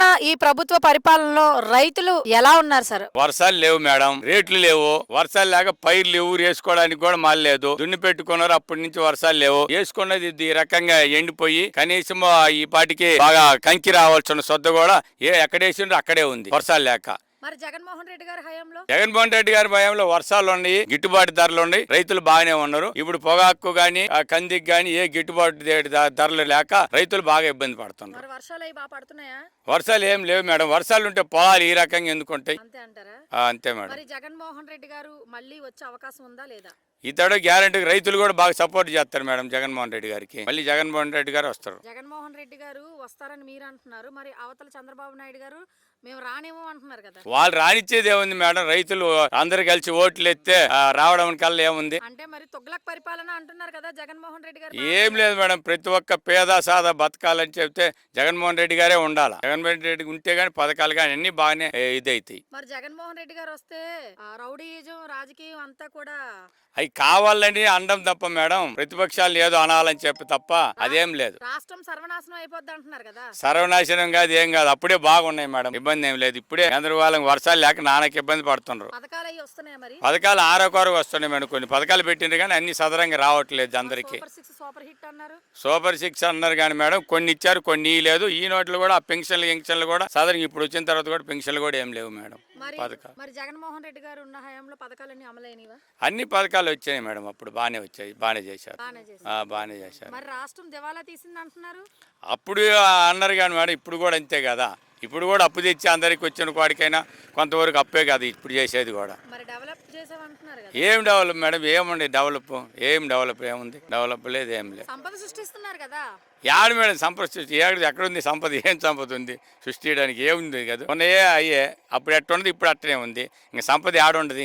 ఇప్పుడున్న ఈ ప్రభుత్వ పరిపాలనలో రైతులు ఎలా ఉన్నారు సార్? వర్షాలు లేవు మేడం, రేట్లు లేవు. వర్షాలు లేక పైర్లు లేవు, వేసుకోవడానికి కూడా మాలు లేదు. దున్ని పెట్టుకున్నారు, అప్పటి నుంచి వర్షాలు లేవు. వేసుకున్నది ఈ రకంగా ఎండిపోయి కనీసం ఈ పాటికి బాగా కంకి రావాల్సిన సొద్ద కూడా ఎక్కడేసిండ్రు అక్కడే ఉంది వర్షాలు లేక. మరి జగన్మోహన్ రెడ్డి గారి హయాంలో జగన్మోహన్ రెడ్డి గారి భయంలో వర్షాలు ఉన్నాయి, గిట్టుబాటు ధరలు ఉన్నాయి, రైతులు బాగానే ఉన్నారు. ఇప్పుడు పొగాకు గాని కందికి గాని ఏ గిట్టుబాటు ధరలు లేక రైతులు బాగా ఇబ్బంది పడుతున్నారు. వర్షాలు అవి బాగా పడుతున్నాయా? వర్షాలు ఏం లేవు మేడం. వర్షాలు ఉంటే పొలాలు ఈ రకంగా ఎందుకుంటాయి? అంతే అంటారా? అంతే మేడం. మరి జగన్మోహన్ రెడ్డి గారు మళ్ళీ వచ్చే అవకాశం ఉందా లేదా? ఇతడు గ్యారంటీ రైతులు కూడా బాగా సపోర్ట్ చేస్తారు మేడం జగన్మోహన్ రెడ్డి గారికి. మళ్ళీ జగన్మోహన్ రెడ్డి గారు వస్తారు. జగన్మోహన్ రెడ్డి గారు వస్తారని మీరు అంటున్నారు, మరి అవతల చంద్రబాబు నాయుడు గారు మేము రానేమో అంటున్నారు కదా. వాళ్ళు రానిచ్చేది ఏముంది మేడం? రైతులు అందరు కలిసి ఓట్లు ఎత్తే రావడం కల్లా ఏముంది? అంటే మరి తొగ్లక్ పరిపాలన అంటున్నారు కదా జగన్మోహన్ రెడ్డి గారు. ఏం లేదు మేడం, ప్రతి ఒక్క పేద సాదా బతకాలని చెప్తే జగన్మోహన్ రెడ్డి గారే ఉండాలి. జగన్మోహన్ రెడ్డి ఉంటే గానీ పథకాలు కానీ అన్ని బాగానే ఇదైతాయి. మరి జగన్మోహన్ రెడ్డి గారు వస్తే రౌడీజం రాజకీయం అంతా కూడా అవి కావాలని అనడం తప్ప మేడం, ప్రతిపక్షాలు ఏదో అనాలని చెప్పి తప్ప అదేం లేదు. రాష్ట్రం సర్వనాశనం అయిపోద్ది అంటున్నారు కదా. సర్వనాశనం కాదు, ఏం కాదు, అప్పుడే బాగున్నాయి మేడం, ఇబ్బంది ఏం లేదు. ఇప్పుడే చంద్రబాబు వర్షాలు లేక నాన్నకి ఇబ్బంది పడుతున్నారు. పథకాలు అవి వస్తున్నాయి, మరి పథకాలు ఆరోకోరకు వస్తున్నాయి మేడం. కొన్ని పథకాలు పెట్టిండ్రు కానీ అన్ని సదరంగా రావట్లేదు అందరికి. సూపర్ హిట్ అన్నారు, సూపర్ 6 అన్నారు కానీ మేడం, కొన్ని ఇచ్చారు కొన్ని లేదు. ఈ నోట్లు కూడా పెన్షన్లు కూడా సదరంగా ఇప్పుడు వచ్చిన తర్వాత కూడా పెన్షన్లు కూడా ఏం లేవు మేడం. పథకాలు మరి జగన్మోహన్ రెడ్డి గారు ఉన్న హయాంలో పథకాలన్నీ అమలైనవా? అన్ని పథకాలు వచ్చాయి మేడం, అప్పుడు బాగానే వచ్చాయి, బాగానే చేశారు. బాగానే చేశారు. మరి రాష్ట్రం దివాలా తీసింది అంటున్నారు. అప్పుడు అన్నారు కానీ మేడం, ఇప్పుడు కూడా అంతే కదా. ఇప్పుడు కూడా అప్పు తెచ్చి అందరికి వచ్చిన వాడికైనా కొంతవరకు అప్పే కాదు ఇప్పుడు చేసేది కూడా. మరి డెవలప్ చేసామంటున్నారు కదా. ఏం డెవలప్ మేడం? ఏముంది డెవలప్? ఏముంది? డెవలప్ లేదు, ఏం లేదు. సంపద సృష్టిస్తున్నారు కదా. యాడు మేడం సంపద సృష్టి? ఎక్కడుంది సంపద? ఏం సంపద ఉంది సృష్టించడానికి? ఏముంది కదా? ఉన్నాయే అయ్యే. అప్పుడు ఎట్ట ఉండదు, ఇప్పుడు అట్టనే ఉంది. ఇంకా సంపద యాడుండదు.